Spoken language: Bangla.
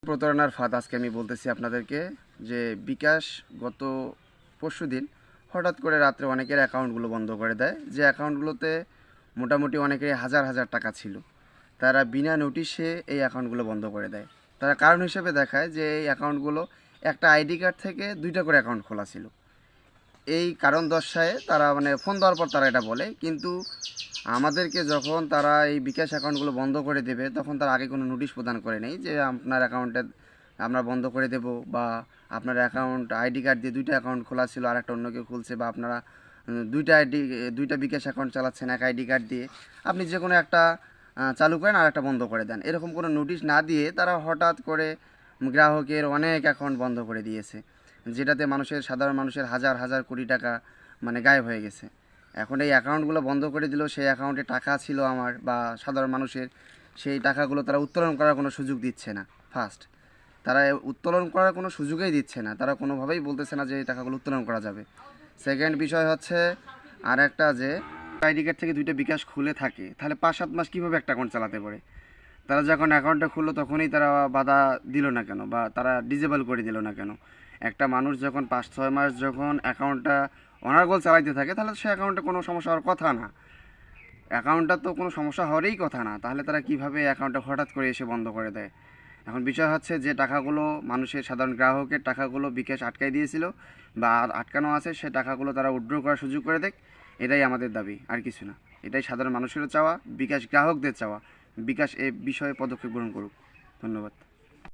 প্রতারণার ফাঁদ আজকে আমি বলতেছি আপনাদেরকে যে বিকাশ গত পরশুদিন হঠাৎ করে রাত্রে অনেকের অ্যাকাউন্টগুলো বন্ধ করে দেয়, যে অ্যাকাউন্টগুলোতে মোটামুটি অনেকের হাজার হাজার টাকা ছিল। তারা বিনা নোটিশে এই অ্যাকাউন্টগুলো বন্ধ করে দেয়। তারা কারণ হিসেবে দেখায় যে এই অ্যাকাউন্টগুলো একটা আইডি কার্ড থেকে দুইটা করে অ্যাকাউন্ট খোলা ছিল। এই কারণ দর্শায় তারা ফোন দেওয়ার পর তারা এটা বলে, কিন্তু আমাদেরকে যখন তারা এই বিকাশ অ্যাকাউন্টগুলো বন্ধ করে দেবে তখন তারা আগে কোনো নোটিশ প্রদান করে নেই যে আপনার অ্যাকাউন্টে আমরা বন্ধ করে দেব, বা আপনার অ্যাকাউন্ট আইডি কার্ড দিয়ে দুইটা অ্যাকাউন্ট খোলা ছিল আর একটা অন্য কেউ খুলছে, বা আপনারা দুইটা বিকাশ অ্যাকাউন্ট চালাচ্ছেন এক আইডি কার্ড দিয়ে, আপনি যে কোনো একটা চালু করেন আর একটা বন্ধ করে দেন। এরকম কোনো নোটিশ না দিয়ে তারা হঠাৎ করে গ্রাহকের অনেক অ্যাকাউন্ট বন্ধ করে দিয়েছে, যেটাতে সাধারণ মানুষের হাজার হাজার কোটি টাকা গায়েব হয়ে গেছে। এখন এই অ্যাকাউন্টগুলো বন্ধ করে দিল, সেই অ্যাকাউন্টে টাকা ছিল আমার বা সাধারণ মানুষের, সেই টাকাগুলো তারা উত্তোলন করার কোনো সুযোগ দিচ্ছে না। ফার্স্ট, তারা উত্তোলন করার কোনো সুযোগই দিচ্ছে না, তারা কোনোভাবেই বলতেছে না যে এই টাকাগুলো উত্তোলন করা যাবে। সেকেন্ড বিষয় হচ্ছে আর একটা, যে আইডি কার্ড থেকে দুইটা বিকাশ খুলে থাকে তাহলে 5-7 মাস কীভাবে একটা অ্যাকাউন্ট চালাতে পারে? তারা যখন অ্যাকাউন্টটা খুললো তখনই তারা বাধা দিল না কেন, বা তারা ডিজেবল করে দিল না কেন? একটা মানুষ যখন 5-6 মাস যখন অ্যাকাউন্টটা অনার্গল চালাইতে থাকে তাহলে সে অ্যাকাউন্টে কোনো সমস্যা হওয়ার কথা না, অ্যাকাউন্টটা তো কোনো সমস্যা হওয়ারই কথা না, তাহলে তারা কীভাবে অ্যাকাউন্টটা হঠাৎ করে এসে বন্ধ করে দেয়? এখন বিষয় হচ্ছে যে টাকাগুলো মানুষের সাধারণ গ্রাহকের টাকাগুলো বিকাশ আটকাই দিয়েছিল বা আটকানো আছে, সে টাকাগুলো তারা উইথড্র করার সুযোগ করে দেয়। এটাই আমাদের দাবি, আর কিছু না। এটাই সাধারণ মানুষেরও চাওয়া, বিকাশ গ্রাহকদের চাওয়া। বিকাশ এ বিষয়ে পদক্ষেপ গ্রহণ করুক। ধন্যবাদ।